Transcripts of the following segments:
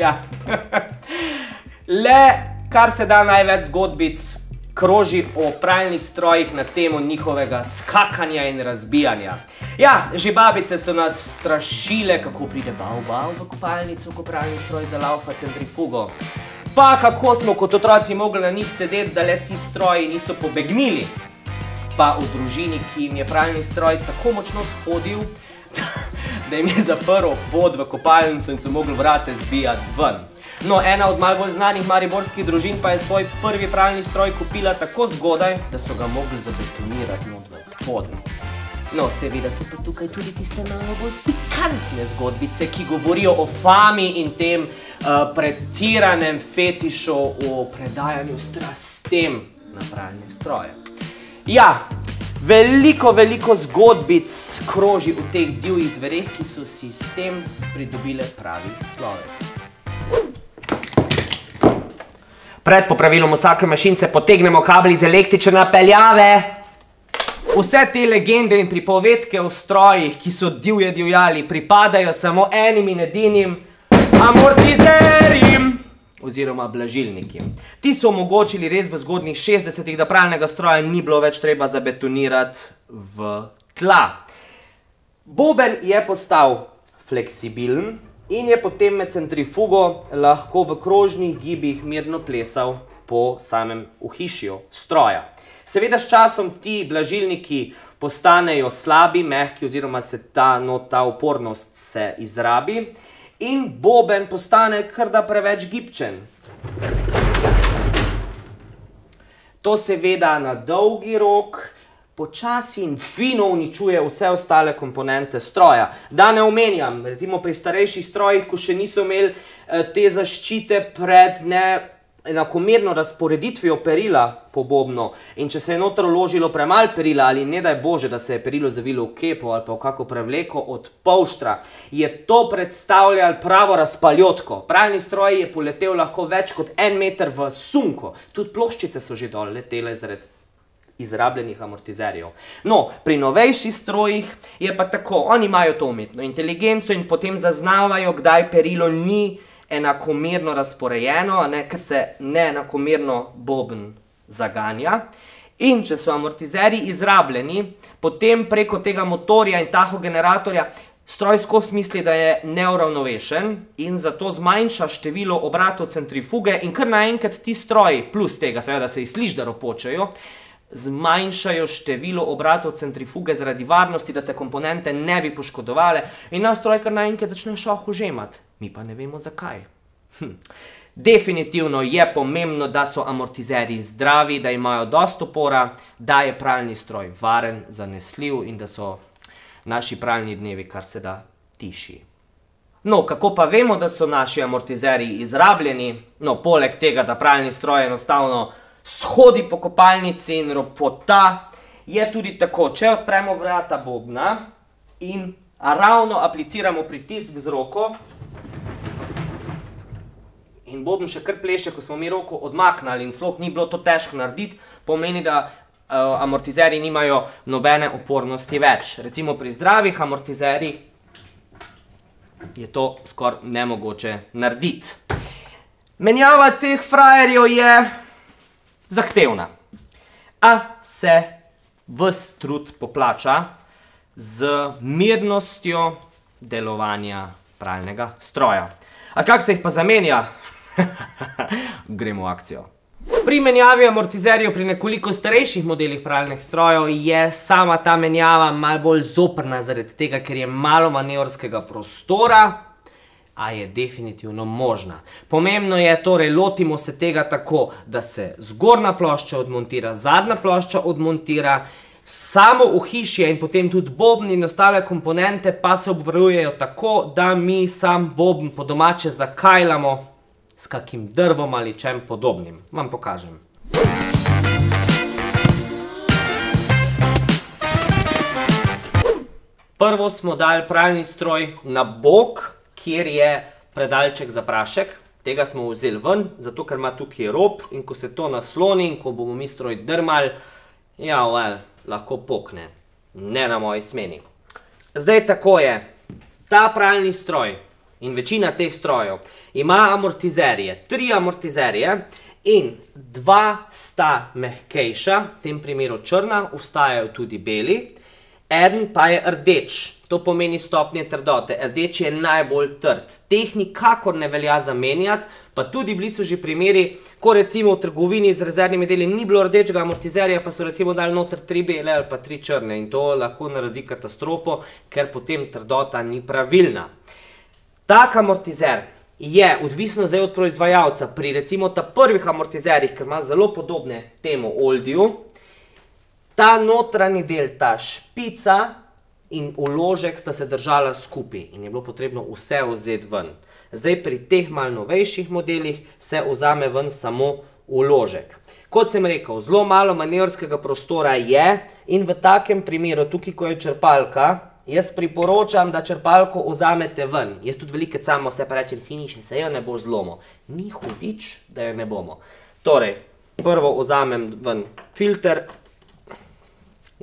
Ja. Le, kar se da največ zgodbic kroži o pralnih strojih na temo njihovega skakanja in razbijanja. Ja, že babice so nas strašile, kako pride bav v kopalnico, ko pralni stroj zalaufa centrifugo. Pa kako smo kot otroci mogli na njih sedeti, da le ti stroji niso pobegnili. Pa v družini, ki jim je pralni stroj tako močno shodil, da jim je zaprl pot v kopalnico in so mogli vrate zbijati ven. No, ena od malo bolj znanih mariborskih družin pa je svoj prvi pralni stroj kupila tako zgodaj, da so ga mogli zabetonirati not v poden. No, seveda so pa tukaj tudi tiste malo bolj pikantne zgodbice, ki govorijo o fami in tem pretiranem fetišu o predajanju strastem na pralne stroje. Ja, veliko zgodbic kroži v teh divjih zvereh, ki so si s tem pridobile pravi sloves. Pred popravilom vsake mašince potegnemo kabel iz električne napeljave. Vse te legende in pripovedke o strojih, ki so divjali, pripadajo samo enim in edinim amortizerjem oziroma blažilnikom. Ti so omogočili res v zgodnjih 60-ih, da pralnega stroja ni bilo več treba zabetonirati v tla. Boben je postal fleksibilen in je potem med centrifugo lahko v krožnih gibih mirno plesal po samem ohišju stroja. Seveda s časom ti blažilniki postanejo slabi, mehki oziroma se ta upornost se izrabi in boben postane kar da preveč gibčen. To seveda na dolgi rok počasi in fino uničuje vse ostale komponente stroja. Da ne omenjam, recimo pri starejših strojih, ko še niso imeli te zaščite pred enakomerno razporeditvijo perila po bobnu in če se je noter vložilo premalo perila ali ne daj Bože, da se je perilo zavilo v kepo ali pa v kako prevleko od polštra, je to predstavljalo pravo razpaljotko. Pralni stroj je poletel lahko več kot 1 meter v sunko. Tudi ploščice so že dol letele zaradi izrabljenih amortizerjev. No, pri novejših strojih je pa tako, oni imajo to umetno inteligenco in potem zaznavajo, kdaj perilo ni enakomerno razporejeno, ker se neenakomerno boben zaganja. In če so amortizerji izrabljeni, potem preko tega motorja in tahogeneratorja stroj skozi misli, da je neuravnovešen in zato zmanjša število obratov centrifuge in kar naenkrat ti stroji, plus tega seveda se izsliši, da ropočejo, zmanjšajo število obratov centrifuge zaradi varnosti, da se komponente ne bi poškodovale in naš stroj kar naenkrat začne šoh užemati. Mi pa ne vemo zakaj. Definitivno je pomembno, da so amortizerji zdravi, da imajo dosti upora, da je pralni stroj varen, zanesljiv in da so naši pralni dnevi kar se da tišji. No, kako pa vemo, da so naši amortizerji izrabljeni? No, poleg tega, da pralni stroj enostavno shodi po kopalnici in ropota, je tudi tako, če odpremo vrata bobna in ravno apliciramo pritisk z roko in boben še kar pleše, ko smo mi roko odmaknili in sploh ni bilo to težko narediti, pomeni, da amortizerji nimajo nobene opornosti več. Recimo pri zdravih amortizerjih je to skoraj nemogoče narediti. Menjava teh frajerjev je zahtevna, a se ves trud poplača z mirnostjo delovanja pralnega stroja. A kako se jih pa zamenja? Gremo v akcijo. Pri menjavi amortizerjev pri nekoliko starejših modelih pralnih strojev je sama ta menjava malo bolj zoprna zaradi tega, ker je malo manevrskega prostora, a je definitivno možna. Pomembno je torej, lotimo se tega tako, da se zgornja plošča odmontira, zadnja plošča odmontira, samo ohišje in potem tudi bobni in ostale komponente pa se obvarujejo tako, da mi sam boben po domače zakajljamo s kakim drvom ali čem podobnim. Vam pokažem. Prvo smo dali pralni stroj na bok, kjer je predalček za prašek. Tega smo vzeli ven, zato ker ima tukaj rob in ko se to nasloni in ko bomo mi stroj drmali, ja, lahko pokne. Ne na moji smeni. Zdaj tako je. Ta pralni stroj in večina teh strojev ima amortizerje, 3 amortizerje in 2 sta mehkejša, v tem primeru črna, obstajajo tudi beli, eden pa je rdeč, to pomeni stopnje trdote, rdeč je najbolj trd. Teh nikakor ne velja zamenjati, pa tudi bili so že primeri, ko recimo v trgovini z rezervnimi deli ni bilo rdečega amortizerja, pa so recimo dali noter 3 bele ali pa 3 črne in to lahko naredi katastrofo, ker potem trdota ni pravilna. Tak amortizer je, odvisno zdaj od proizvajalca, pri recimo ta prvih amortizerjih, ker ima zelo podobne temu Oldiju, ta notranji del, ta špica in uložek sta se držala skupaj in je bilo potrebno vse vzeti ven. Zdaj pri teh malo novejših modelih se vzame ven samo uložek. Kot sem rekel, zelo malo manevrskega prostora je in v takem primeru, tukaj ko je črpalka, jaz priporočam, da črpalko vzamete ven. Jaz tudi veliko samo vse pa rečem, Siniša, se jo ne bo zlomil. Ni hudič, da jo ne bomo. Torej, prvo vzamem ven filter,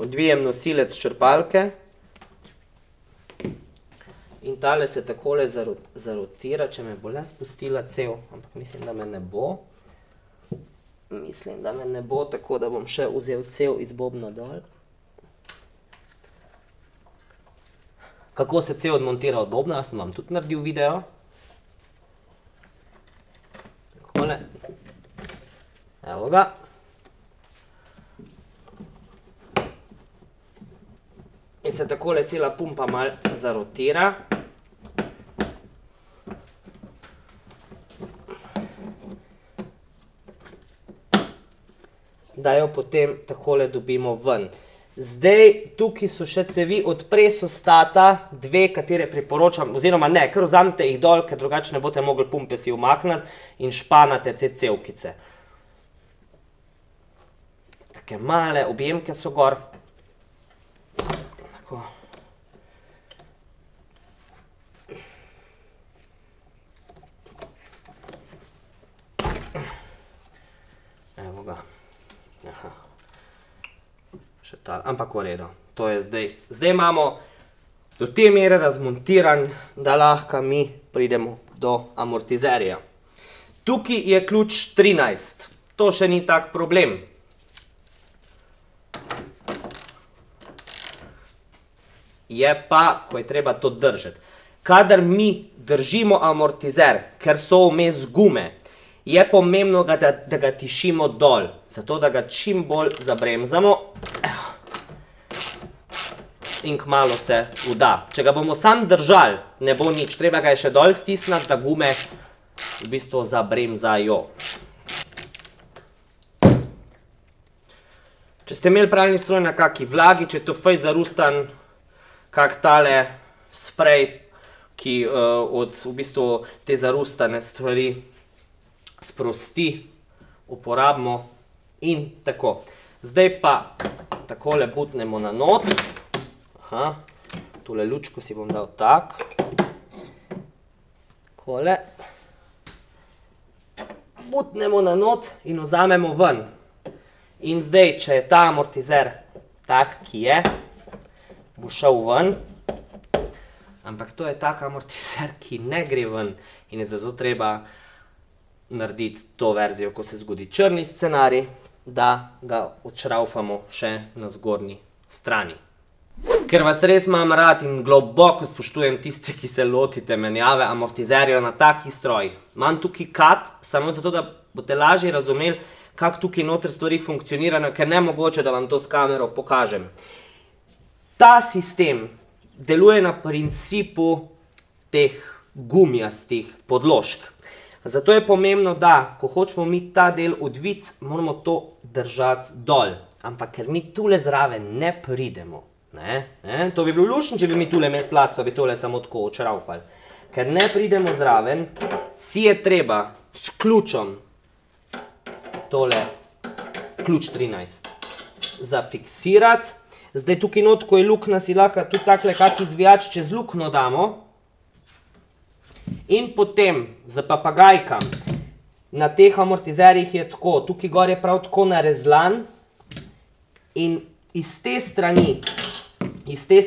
odvijem nosilec črpalke in tale se takole zarotira, če me bo le spustila cev, ampak mislim, da me ne bo. Mislim, da me ne bo, tako da bom še vzel cev iz bobna dol. Kako se cev odmontira od bobna, sem vam tudi naredil video. Takole. Evo ga. In se takole cela pumpa malo zarotira. Da jo potem takole dobimo ven. Zdaj, tukaj so še cevi od presostata, 2, katere priporočam, oziroma ne, kar vzamete jih dol, ker drugače ne boste mogli pumpe si umakniti in španate te cevkice. Take male objemke so gor. Tako. Evo ga. Aha. Še ta, ampak v redu. To je zdaj. Zdaj imamo do te mere razmontiran, da lahko mi pridemo do amortizerja. Tukaj je ključ 13. To še ni tak problem. Je pa, ko je treba to držati. Kadar mi držimo amortizer, ker so vmes gume, je pomembno, da ga tišimo dol, zato da ga čim bolj zabremzamo in kmalu se uda. Če ga bomo sam držali, ne bo nič, treba ga je še dol stisniti, da gume v bistvu zabremzajo. Če ste imeli pralni stroj na kaki vlagi, če je to fej zarustan, kak tale sprej, ki od v bistvu te zarustane stvari sprosti, uporabimo in tako. Zdaj pa takole butnemo na not. Aha, tole lučko si bom dal tak. Takole. Butnemo na not in vzamemo ven. In zdaj, če je ta amortizer tak, ki je, bo šel ven, ampak to je tak amortizer, ki ne gre ven in je zato treba narediti to verzijo, ko se zgodi črni scenarij, da ga odšraufamo še na zgornji strani. Ker vas res imam rad in globoko spoštujem tisti, ki se lotite menjave amortizerjev na takih strojih. Imam tukaj cut, samo zato, da boste lažje razumeli, kako tukaj noter stvari funkcionirajo, ker ne mogoče, da vam to s kamero pokažem. Ta sistem deluje na principu teh gumijastih podložk. Zato je pomembno, da, ko hočemo mi ta del odviti, moramo to držati dol. Ampak ker mi tule zraven ne pridemo. To bi bilo lušno, če bi mi tule imeli plac, pa bi tole samo tako odšraufali. Ker ne pridemo zraven, si je treba s ključom tole ključ 13 zafiksirati. Zdaj tukaj not, ko je luknja, si lahko tudi takle kak izvijač čez luknjo damo. In potem z papagajkam na teh amortizerjih je tako, tukaj gor je prav tako narezlan in iz te strani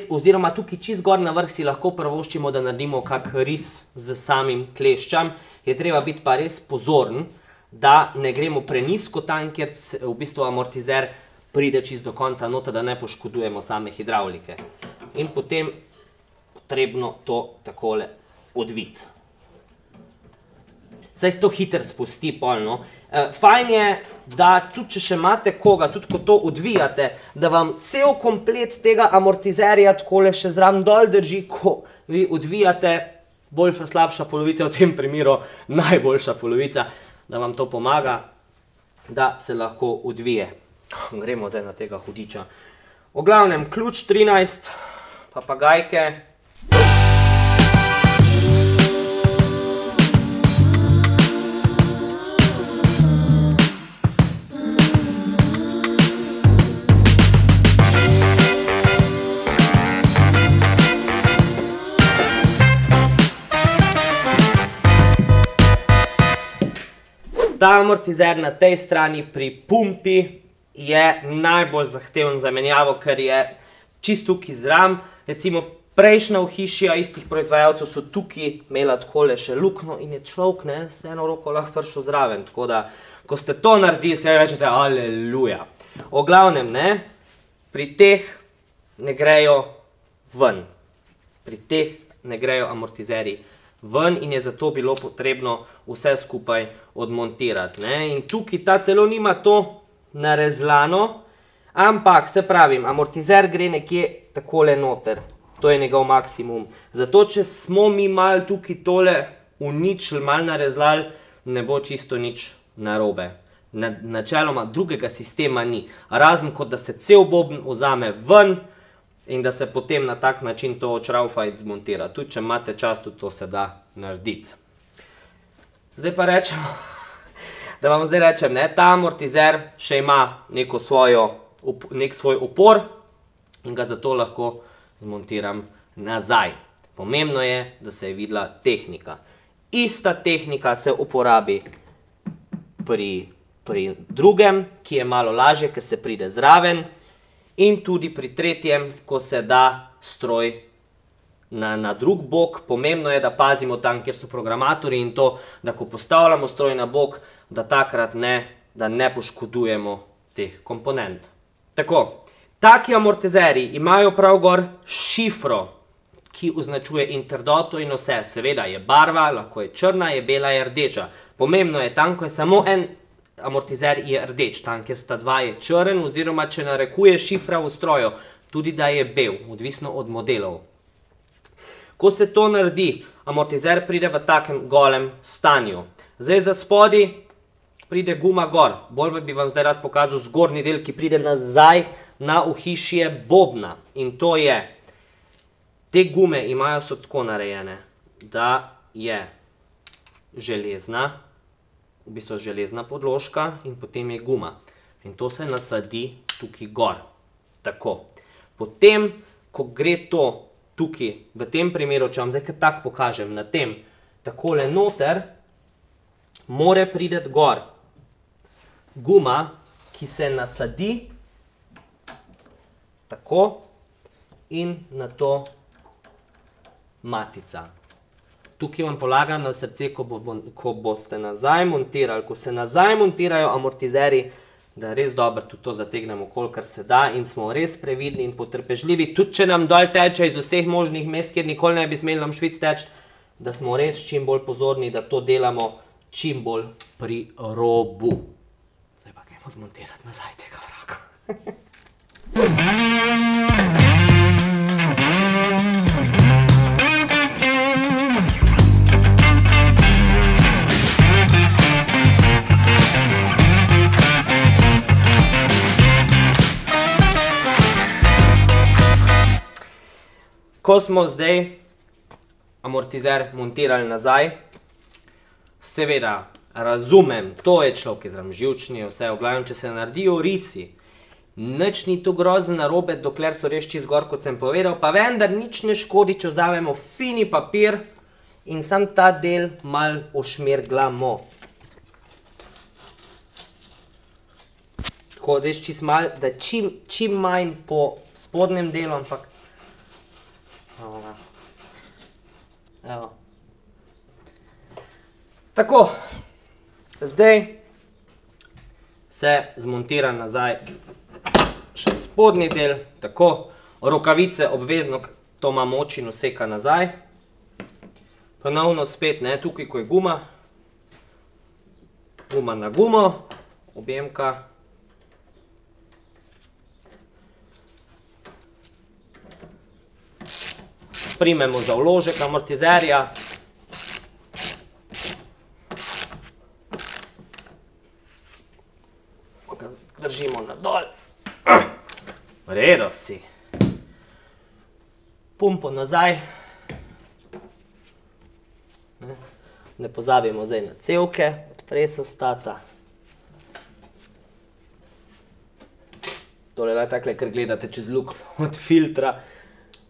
oziroma tukaj čist gor na vrh si lahko privoščimo, da naredimo kak ris z samim kleščem. Je treba biti pa res pozoren, da ne gremo prenizko tam, kjer v bistvu amortizer pride čist do konca nota, da ne poškodujemo same hidravlike. In potem potrebno to takole odviti. Zdaj to hiter spusti pol, no. Fajn je, da tudi če še imate koga, tudi ko to odvijate, da vam cel komplet tega amortizerja takole še zraven dol drži, ko vi odvijate, boljša, slabša polovica, v tem primeru najboljša polovica, da vam to pomaga, da se lahko odvije. Gremo zdaj na tega hudiča. V glavnem, ključ 13, papagajke. Ta amortizer na tej strani pri pumpi je najbolj zahteven za menjavo, ker je čist tukaj zraven. Recimo prejšnja ohišja istih proizvajalcev so tukaj imela takole še luknjo in je človek s eno roko lahko prišel zraven. Tako da, ko ste to naredili, se rečete aleluja. O glavnem, pri teh ne grejo ven. Pri teh ne grejo amortizerji ven in je zato bilo potrebno vse skupaj odmontirati. In tukaj ta celo nima to narezlano, ampak se pravim, amortizer gre nekje takole noter. To je njegov maksimum. Zato, če smo mi malo tukaj tole uničili, malo narezlali, ne bo čisto nič narobe. Načeloma drugega sistema ni. Razen kot da se cel boben vzame ven, in da se potem na tak način to odšraufa in zmontira. Tudi, če imate čas, tudi to se da narediti. Zdaj pa rečemo, da vam zdaj rečem, ta amortizer še ima nek svoj opor in ga zato lahko zmontiram nazaj. Pomembno je, da se je videla tehnika. Ista tehnika se uporabi pri drugem, ki je malo lažje, ker se pride zraven. In tudi pri tretjem, ko se da stroj na drug bok. Pomembno je, da pazimo tam, kjer so programatorji in to, da ko postavljamo stroj na bok, da takrat da ne poškodujemo teh komponent. Tako, taki amortizerji imajo prav gor šifro, ki označuje interdoto in vse. Seveda je barva, lahko je črna, je bela, je rdeča. Pomembno je tam, ko je samo en amortizer je rdeč, tam kjer sta dva je črn, oziroma če narekuje šifra v stroju, tudi da je bel, odvisno od modelov. Ko se to naredi, amortizer pride v takem golem stanju. Zdaj za spodi pride guma gor. Bolj bi vam zdaj rad pokazal zgornji del, ki pride nazaj na ohišje bobna. In to je, te gume so tako narejene, da je železna, v bistvu železna podložka in potem je guma. In to se nasadi tukaj gor. Tako. Potem, ko gre to tukaj, v tem primeru, če vam zdaj kaj tak pokažem, na tem, takole noter, more priti gor guma, ki se nasadi, tako, in na to matica. Tukaj vam polagam na srce, ko boste nazaj montirali, ko se nazaj montirajo amortizerji, da res dobro tudi to zategnemo, kolikor se da in smo res previdni in potrpežljivi. Tudi, če nam dol teče iz vseh možnih mest, kjer nikoli ne bi smeli nam švic teči, da smo res čim bolj pozorni, da to delamo čim bolj pri robu. Zdaj pa gremo zmontirati nazaj tega vraga. Ko smo zdaj amortizer montirali nazaj, seveda razumem, to je človek izram živčni, vse v glavnem, če se naredijo risi, nič ni to grozno narobe, dokler so res čist gor, kot sem povedal, pa vendar nič ne škodi, če vzamemo fini papir in sam ta del malo ošmirglamo. Tako res čist malo, da čim manj po spodnjem delu, ampak Evo. Tako, zdaj se zmontira nazaj še spodnji del, tako, rokavice obvezno, to ima moč in useka nazaj. Ponovno spet, ne, tukaj, ko je guma, guma na gumo, objemka. Primemo za vložek amortizerja. Držimo na dol. V redu si. Pumpo nazaj. Ne pozabimo zdaj na cevke, od presostata. Tole je takle, ker gledate čez luknjo od filtra,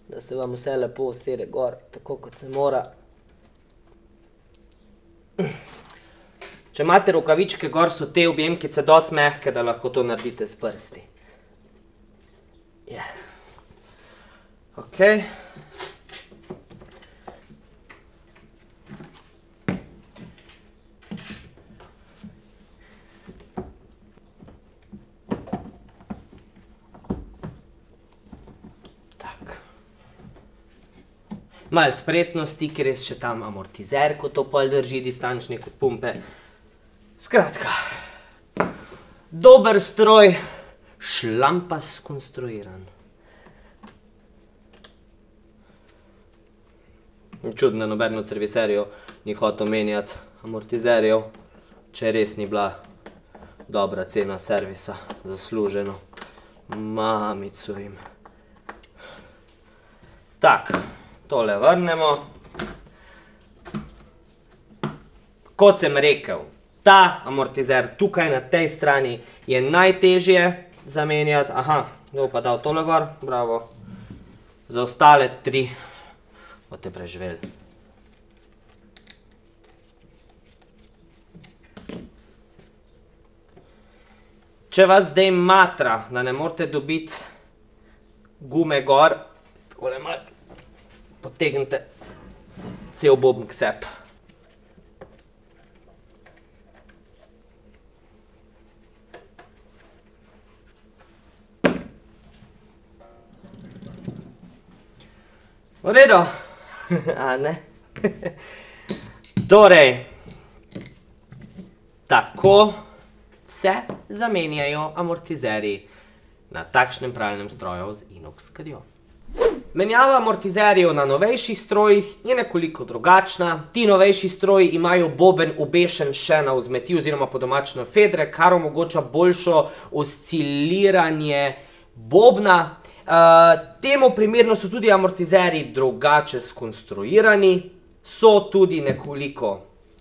da se vam vse lepo usede gor, tako kot se mora. Če imate rokavičke gor, so te objemkice dosti mehke, da lahko to naredite s prsti. Ok. Malo spretnosti, ker je še tam amortizer, ko to pol drži distančnik od pumpe. Skratka, dober stroj, šlampas konstruiran. Čudno, noben od serviserjev ni hotel menjati amortizerjev, če res ni bila dobra cena servisa, zasluženo. Mamico jim. Tak. Tole vrnemo. Kot sem rekel, ta amortizer tukaj na tej strani je najtežje zamenjati. Aha, kdo pa dal tole gor? Bravo. Za ostale 3 boste preživeli. Če vas zdaj matra, da ne morete dobiti gume gor, takole malo potegnite cel boben k sebi. V redu? A ne? Torej, tako se zamenjajo amortizerji na takšnem pralnem stroju z inox krjo. Menjava amortizerjev na novejših strojih je nekoliko drugačna. Ti novejši stroji imajo boben obešen še na vzmeti oziroma po domače na fedre, kar omogoča boljšo osciliranje bobna. Temu primerno so tudi amortizerji drugače skonstruirani, so tudi nekoliko,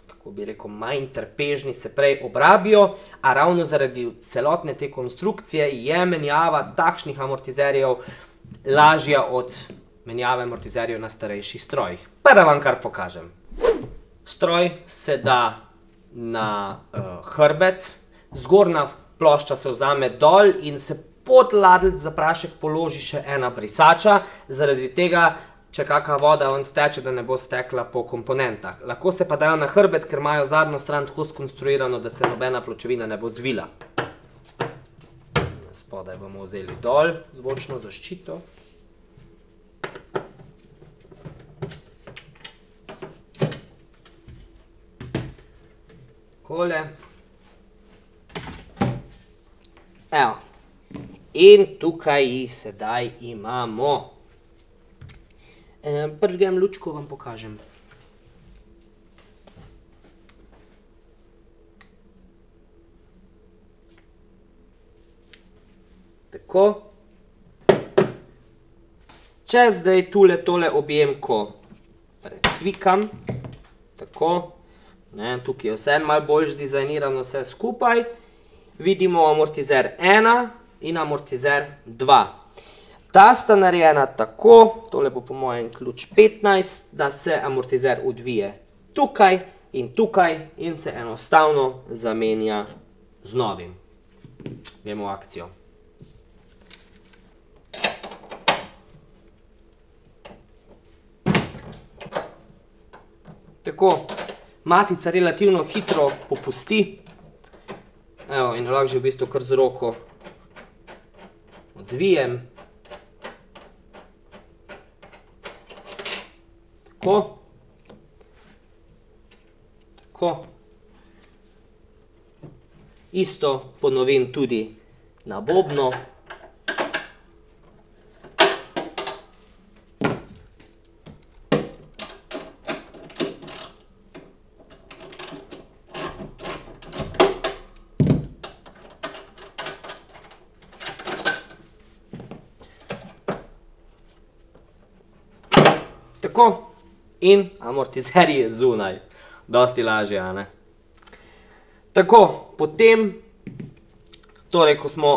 kako bi rekel, manj trpežni, se prej obrabijo, a ravno zaradi celotne te konstrukcije je menjava takšnih amortizerjev lažja od menjave amortizerjev na starejših strojih. Pa da vam kar pokažem. Stroj se da na hrbet, zgornja plošča se vzame dol in se pod ladljic za prašek položi še ena brisača, zaradi tega, če kakšna voda ven steče, da ne bo stekla po komponentah. Lahko se pa dajo na hrbet, ker imajo zadnjo stran tako skonstruirano, da se nobena pločevina ne bo zvila. Spodaj bomo vzeli dol zvočno zaščito. Takole. Evo. In tukaj sedaj imamo. Prižgem lučko, vam pokažem. Tako. Če zdaj tole objemko predsvikam, tako, tukaj je vse malo bolj dizajnirano vse skupaj, vidimo amortizer 1 in amortizer 2. Ta sta narejena tako, tole bo po mojem ključ 15, da se amortizer odvije tukaj in se enostavno zamenja z novim. Gremo v akcijo. Tako, matica relativno hitro popusti. Evo, in lahko že v bistvu kar z roko odvijem. Tako. Tako. Isto ponovim tudi na bobnu. Tako, in amortizer je zunaj. Dosti lažje, a ne? Tako, potem, torej, ko smo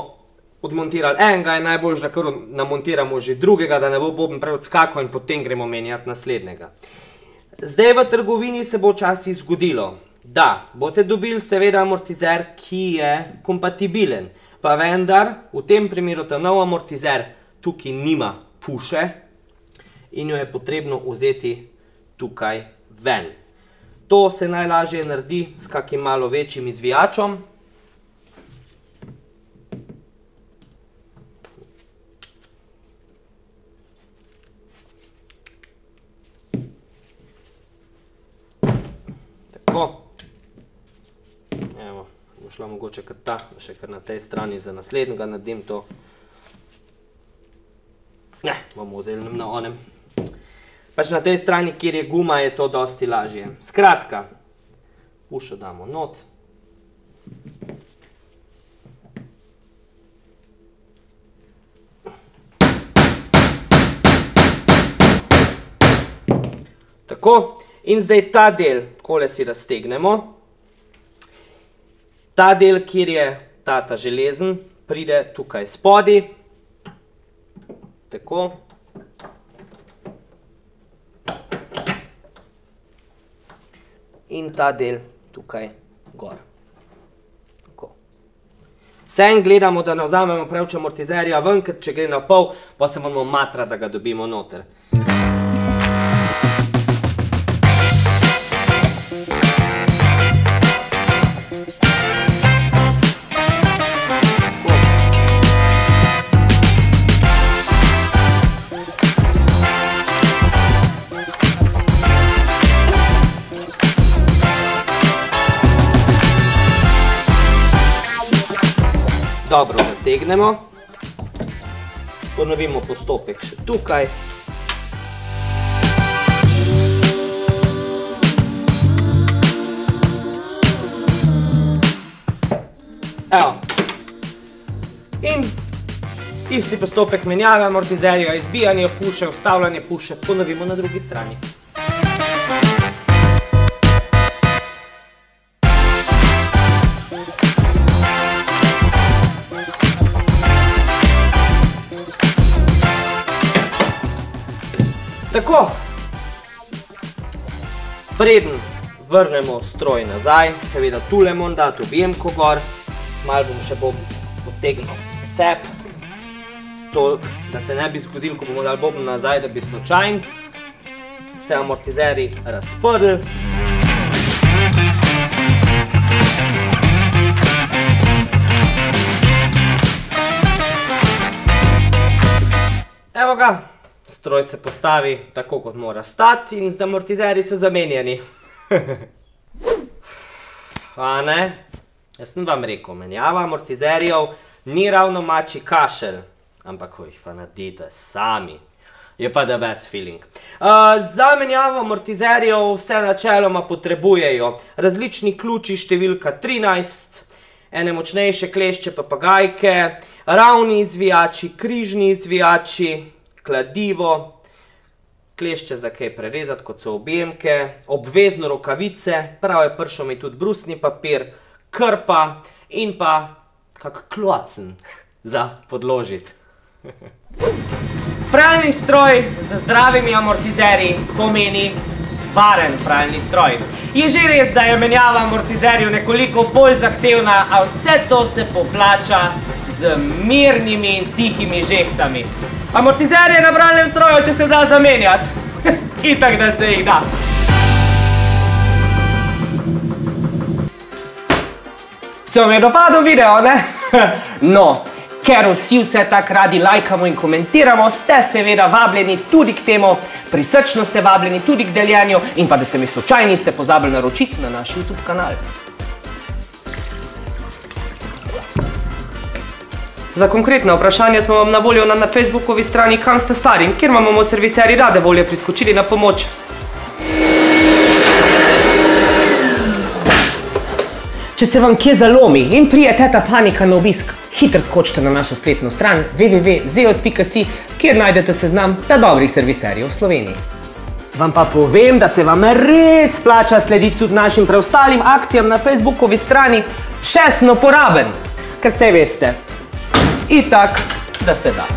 odmontirali enega, je najboljše, da kar namontiramo že drugega, da ne bo boben prej odskakal in potem gremo menjati naslednjega. Zdaj v trgovini se bo včasih zgodilo, da boste dobili seveda amortizer, ki je kompatibilen, pa vendar v tem primeru ta nov amortizer tukaj nima puše in jo je potrebno vzeti tukaj ven. To se najlažje naredi s kakim malo večjim izvijačem. Tako. Evo, bo šla mogoče kar ta, še kar na tej strani za naslednjega naredim to. Ne, bomo vzeli na onem. Pač na tej strani, kjer je guma, je to dosti lažje. Skratka, pušo damo not. Tako, in zdaj ta del, takole si raztegnemo. Ta del, kjer je ta železen, pride tukaj spodi. Tako. In ta del tukaj gor. Tako. Vseeno gledamo, da ne vzamemo preveč amortizerja ven, ker če gre na pol, pa se moramo matrati, da ga dobimo noter. Dobro zategnemo, ponovimo postopek še tukaj. Evo. In isti postopek menjave amortizerja, izbijanje puše, vstavljanje puše, ponovimo na drugi strani. Tako, preden vrnemo stroj nazaj, seveda tule moram dati objemko gor, malo bom še potegnil sep, toliko, da se ne bi zgodilo, ko bomo dali boben nazaj, da bi slučajno se amortizeri razprli. Evo ga. Stroj se postavi tako, kot mora stati in amortizeri so zamenjeni. A ne? Jaz sem vam rekel, menjava amortizerjev ni ravno mačji kašelj, ampak ko jih pa naredite sami, je pa the best feeling. Za menjavo amortizerjev vse načeloma potrebujejo različni ključi številka 13, ene močnejše klešče papagajke, ravni izvijači, križni izvijači, kladivo, klešče za kaj prerezati, kot so objemke, obvezno rokavice, prav je prišel mi tudi brusni papir, krpa in pa kak klocen za podložiti. Pralni stroj z zdravimi amortizerji pomeni varen pralni stroj. Je že res, da je menjava amortizerjev nekoliko bolj zahtevna, a vse to se poplača z mirnimi in tihimi žehtami. Amortizerje na pralnem stroju, če se da zamenjati. Itak, da se jih da. Se vam je dopadel video, ne? No, ker vse tako radi lajkamo in komentiramo, ste seveda vabljeni tudi k temu, prisrčno ste vabljeni tudi k deljenju in pa da se mi slučajno niste pozabili naročiti na naš YouTube kanal. Za konkretne vprašanje smo vam na voljo na Facebookovi strani Kam ste stari, kjer vam bomo serviserji rade volje priskočili na pomoč. Če se vam kje zalomi in prije teta panika na obisk, hitro skočite na našo spletno stran www.zeus.si, kjer najdete seznam dobrih serviserjev v Sloveniji. Vam pa povem, da se vam res splača slediti tudi našim preostalim akcijam na Facebookovi strani, še sem uporaben, ker saj veste, itak, da se da.